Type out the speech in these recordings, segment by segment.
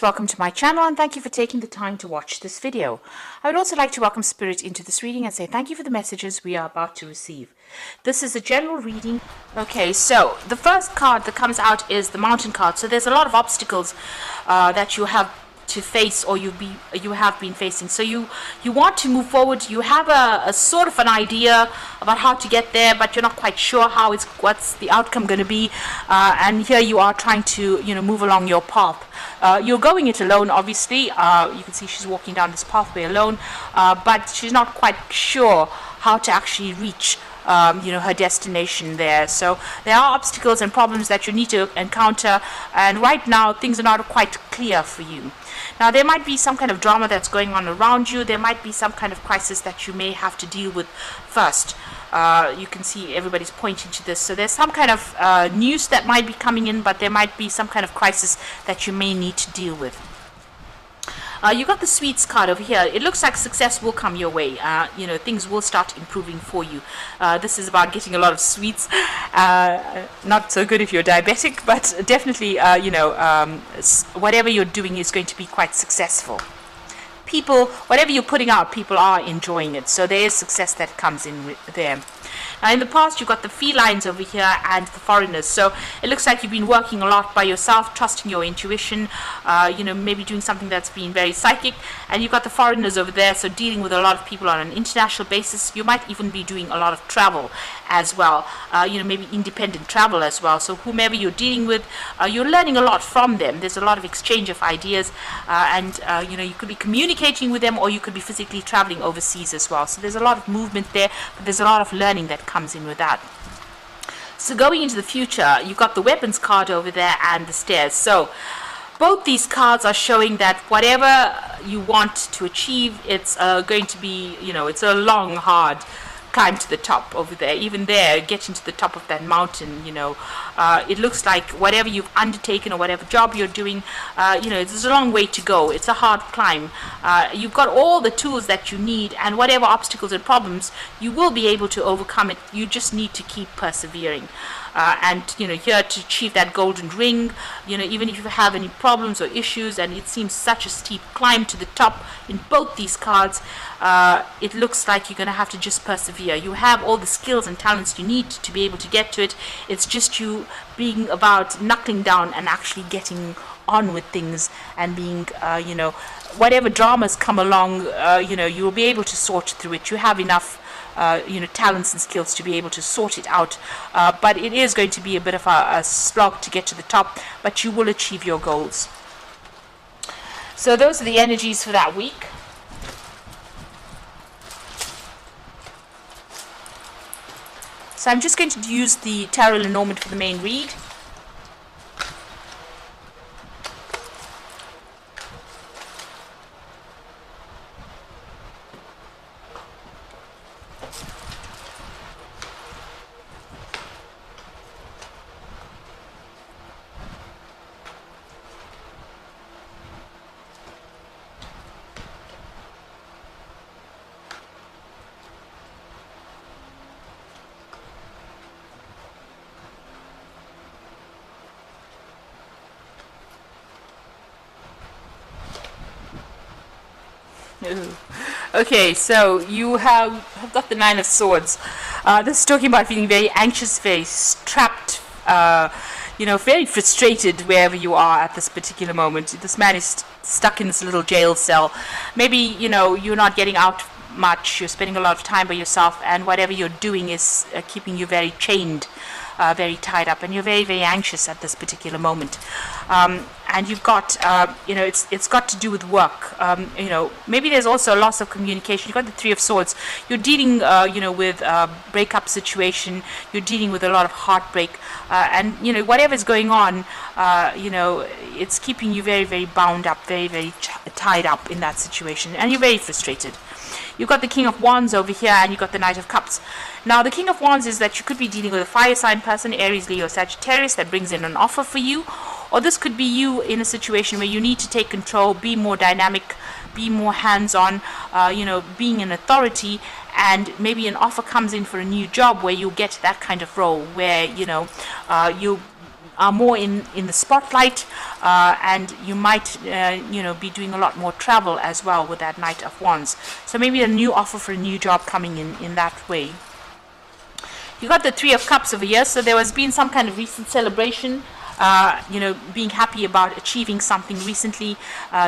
Welcome to my channel and thank you for taking the time to watch this video. I would also like to welcome Spirit into this reading and say thank you for the messages we are about to receive. This is a general reading. Okay, so the first card that comes out is the Mountain card. So there's a lot of obstacles that you have to face, or you have been facing. So you want to move forward. You have a sort of an idea about how to get there, but you're not quite sure what's the outcome going to be. And here you are trying to move along your path. You're going it alone, obviously. You can see she's walking down this pathway alone, but she's not quite sure how to actually reach her destination there. So there are obstacles and problems that you need to encounter, and right now things are not quite clear for you. Now there might be some kind of drama that's going on around you. There might be some kind of crisis that you may have to deal with first. You can see everybody's pointing to this. So there's some kind of news that might be coming in, but there might be some kind of crisis that you may need to deal with. You got the sweets card over here. It looks like success will come your way. Things will start improving for you. This is about getting a lot of sweets. Not so good if you're diabetic, but definitely, whatever you're doing is going to be quite successful. People, whatever you're putting out, people are enjoying it. So there is success that comes in there. Now in the past, you've got the felines over here and the foreigners. So it looks like you've been working a lot by yourself, trusting your intuition, maybe doing something that's been very psychic. And you've got the foreigners over there, so dealing with a lot of people on an international basis. You might even be doing a lot of travel as well, maybe independent travel as well. So whomever you're dealing with, you're learning a lot from them. There's a lot of exchange of ideas, and you could be communicating with them, or you could be physically traveling overseas as well. So there's a lot of movement there, but there's a lot of learning that comes in with that. So going into the future, you've got the weapons card over there and the stairs. So both these cards are showing that whatever you want to achieve, it's going to be, it's a long, hard climb to the top over there. Even there, getting to the top of that mountain, it looks like whatever you've undertaken or whatever job you're doing, there's a long way to go. It's a hard climb. You've got all the tools that you need, and whatever obstacles and problems, you will be able to overcome it. You just need to keep persevering. And here to achieve that golden ring, even if you have any problems or issues, and it seems such a steep climb to the top in both these cards, it looks like you're going to have to just persevere. You have all the skills and talents you need to be able to get to it. It's just you being about knuckling down and actually getting on with things, and being, whatever dramas come along, you will be able to sort through it. You have enough talents and skills to be able to sort it out, but it is going to be a bit of a slog to get to the top, but you will achieve your goals. So those are the energies for that week. So I'm just going to use the Tarot Lenormand for the main read. Okay, so you have got the Nine of Swords. This is talking about feeling very anxious, very trapped, very frustrated wherever you are at this particular moment. This man is stuck in this little jail cell. Maybe, you're not getting out much, you're spending a lot of time by yourself, and whatever you're doing is keeping you very chained, very tied up, and you're very, very anxious at this particular moment. And you've got, it's got to do with work. Maybe there's also a loss of communication. You've got the Three of Swords. You're dealing, with a breakup situation. You're dealing with a lot of heartbreak. And, whatever's going on, it's keeping you very, very bound up, very, very tied up in that situation. And you're very frustrated. You've got the King of Wands over here, and you've got the Knight of Cups. Now, the King of Wands is that you could be dealing with a fire sign person, Aries, Leo, Sagittarius, that brings in an offer for you. Or this could be you in a situation where you need to take control, be more dynamic, be more hands-on, being an authority, and maybe an offer comes in for a new job where you get that kind of role where, you are more in the spotlight, and you might be doing a lot more travel as well with that Knight of Wands. So maybe a new offer for a new job coming in that way. You got the Three of Cups over here, so there has been some kind of recent celebration, being happy about achieving something recently.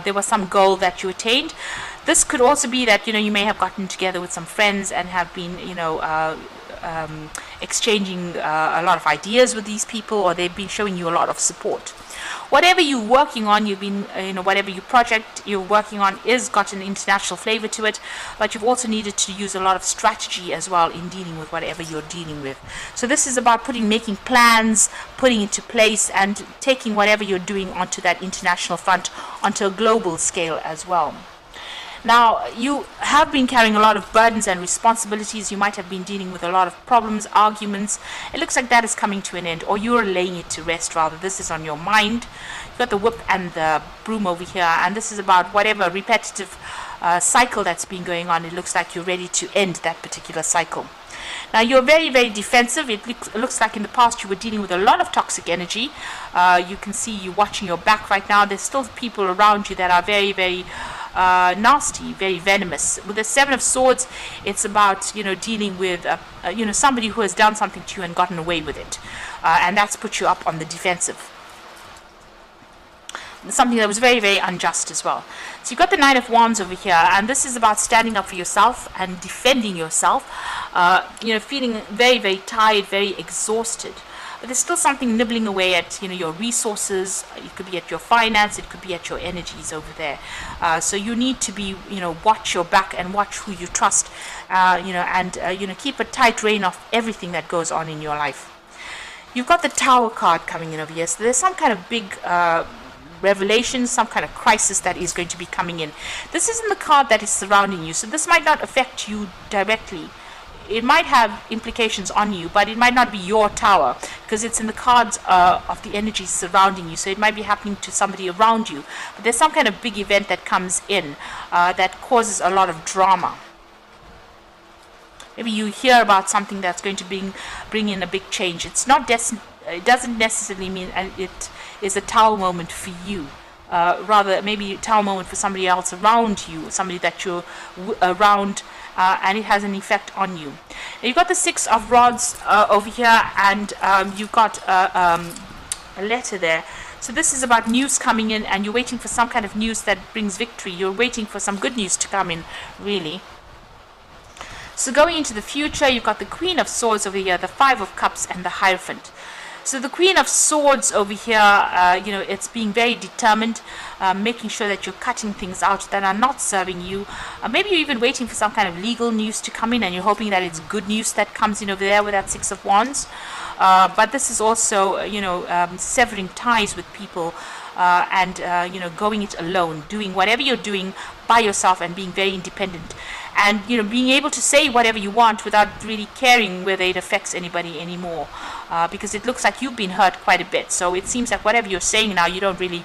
There was some goal that you attained. This could also be that you may have gotten together with some friends and have been exchanging a lot of ideas with these people, or they've been showing you a lot of support. Whatever you're working on, whatever your project you're working on is got an international flavor to it, but you've also needed to use a lot of strategy as well in dealing with whatever you're dealing with. So this is about making plans, putting into place, and taking whatever you're doing onto that international front, onto a global scale as well. Now, you have been carrying a lot of burdens and responsibilities. You might have been dealing with a lot of problems, arguments. It looks like that is coming to an end, or you're laying it to rest rather. This is on your mind. You've got the whip and the broom over here, and this is about whatever repetitive cycle that's been going on. It looks like you're ready to end that particular cycle. Now, you're very, very defensive. It looks like in the past you were dealing with a lot of toxic energy. You can see you watching your back right now. There's still people around you that are very, very nasty, very venomous. With the Seven of Swords, it's about dealing with somebody who has done something to you and gotten away with it, and that's put you up on the defensive. Something that was very, very unjust as well. So you've got the Nine of Wands over here, and this is about standing up for yourself and defending yourself. Feeling very, very tired, very exhausted. But there's still something nibbling away at your resources. It could be at your finance, it could be at your energies over there. So you need to be watch your back and watch who you trust, and keep a tight rein of everything that goes on in your life. You've got the Tower card coming in over here, so there's some kind of big revelation, some kind of crisis that is going to be coming in. This isn't the card that is surrounding you, so this might not affect you directly. It might have implications on you, but it might not be your tower, because it's in the cards of the energies surrounding you. So it might be happening to somebody around you, but there's some kind of big event that comes in that causes a lot of drama. Maybe you hear about something that's going to bring in a big change. It doesn't necessarily mean it is a tower moment for you. Rather, maybe a tower moment for somebody else around you, somebody that you're around, and it has an effect on you. Now, you've got the Six of Rods over here, and you've got a letter there. So this is about news coming in, and you're waiting for some kind of news that brings victory. You're waiting for some good news to come in, really. So going into the future, you've got the Queen of Swords over here, the Five of Cups, and the Hierophant. So the Queen of Swords over here, it's being very determined, making sure that you're cutting things out that are not serving you. Maybe you're even waiting for some kind of legal news to come in, and you're hoping that it's good news that comes in over there with that Six of Wands. But this is also, severing ties with people, and going it alone, doing whatever you're doing by yourself and being very independent. And being able to say whatever you want without really caring whether it affects anybody anymore, because it looks like you've been hurt quite a bit. So it seems like whatever you're saying now, you don't really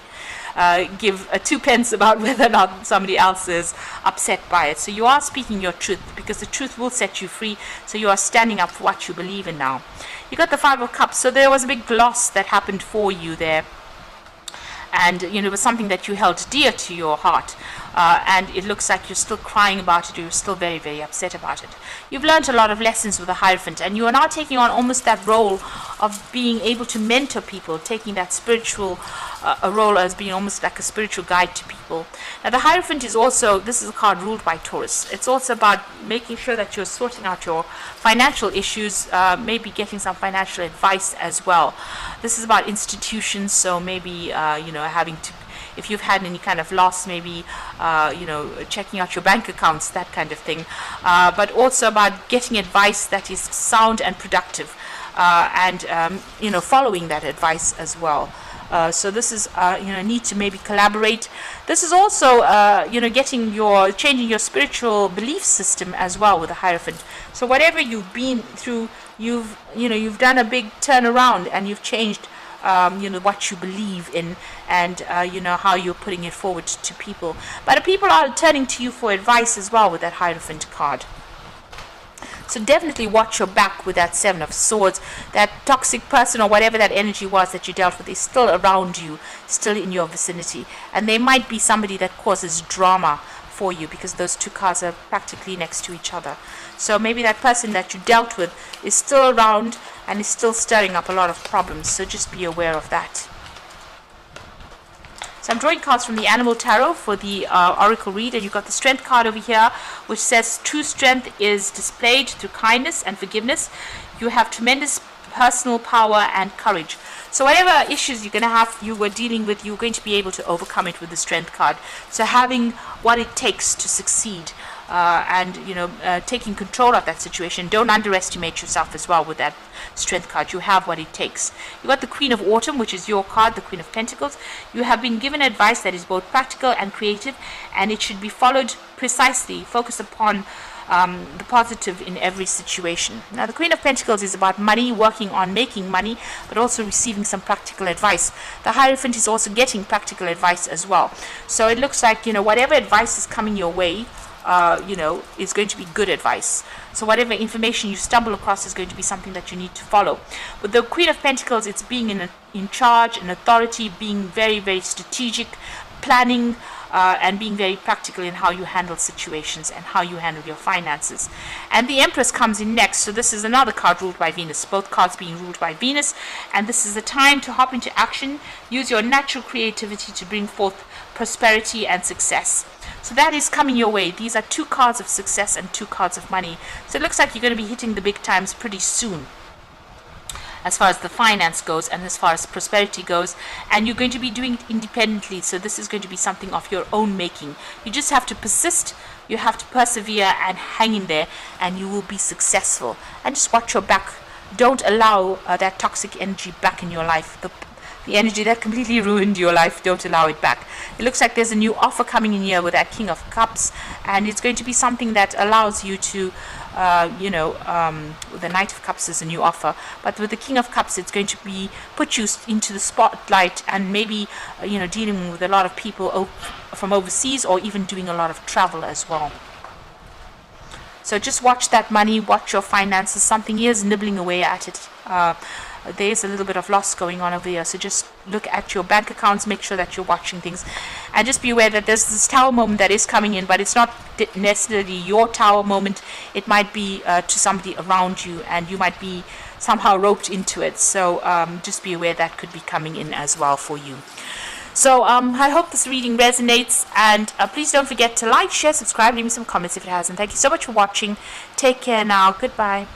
give two pence about whether or not somebody else is upset by it. So you are speaking your truth, because the truth will set you free. So you are standing up for what you believe in now. You got the Five of Cups. So there was a big loss that happened for you there. And it was something that you held dear to your heart, and it looks like you're still crying about it. You're still very, very upset about it. You've learned a lot of lessons with the Hierophant, and you are now taking on almost that role of being able to mentor people, taking that spiritual a role as being almost like a spiritual guide to people. Now the Hierophant is also, this is a card ruled by Taurus. It's also about making sure that you're sorting out your financial issues, maybe getting some financial advice as well. This is about institutions, so maybe having to, if you've had any kind of loss, maybe checking out your bank accounts, that kind of thing, but also about getting advice that is sound and productive, and following that advice as well. So this is need to maybe collaborate. This is also changing your spiritual belief system as well with the Hierophant. So whatever you've been through, you've done a big turnaround, and you've changed what you believe in, and how you're putting it forward to people. But people are turning to you for advice as well with that Hierophant card. So definitely watch your back with that Seven of Swords. That toxic person or whatever that energy was that you dealt with is still around you, still in your vicinity. And they might be somebody that causes drama for you, because those two cards are practically next to each other. So maybe that person that you dealt with is still around and is still stirring up a lot of problems. So just be aware of that. So I'm drawing cards from the Animal Tarot for the Oracle read, and you've got the Strength card over here, which says true strength is displayed through kindness and forgiveness. You have tremendous personal power and courage. So whatever issues you're going to have, you were dealing with, you're going to be able to overcome it with the Strength card. So having what it takes to succeed, and taking control of that situation. Don't underestimate yourself as well with that Strength card. You have what it takes. You got the Queen of Autumn, which is your card, the Queen of Pentacles. You have been given advice that is both practical and creative, and it should be followed precisely. Focus upon the positive in every situation. Now, the Queen of Pentacles is about money, working on making money, but also receiving some practical advice. The Hierophant is also getting practical advice as well. So it looks like, whatever advice is coming your way, is going to be good advice. So whatever information you stumble across is going to be something that you need to follow. With the Queen of Pentacles, it's being in charge, an authority, being very, very strategic, planning, and being very practical in how you handle situations and how you handle your finances. And the Empress comes in next. So this is another card ruled by Venus, both cards being ruled by Venus. And this is the time to hop into action. Use your natural creativity to bring forth prosperity and success. So that is coming your way. These are two cards of success and two cards of money. So it looks like you're going to be hitting the big times pretty soon, as far as the finance goes and as far as prosperity goes, and you're going to be doing it independently. So this is going to be something of your own making. You just have to persist, you have to persevere and hang in there, and you will be successful. And just watch your back. Don't allow that toxic energy back in your life. The energy that completely ruined your life, don't allow it back. It looks like there's a new offer coming in here with that King of Cups, and it's going to be something that allows you to the Knight of Cups is a new offer, but with the King of Cups, it's going to be put you into the spotlight, and maybe dealing with a lot of people from overseas, or even doing a lot of travel as well. So just watch that money, watch your finances. Something is nibbling away at it. There's a little bit of loss going on over here, so just look at your bank accounts, make sure that you're watching things, and just be aware that there's this tower moment that is coming in, but it's not necessarily your tower moment. It might be to somebody around you, and you might be somehow roped into it. So just be aware that could be coming in as well for you. So I hope this reading resonates, and please don't forget to like, share, subscribe, leave me some comments if it hasn't. Thank you so much for watching. Take care now. Goodbye.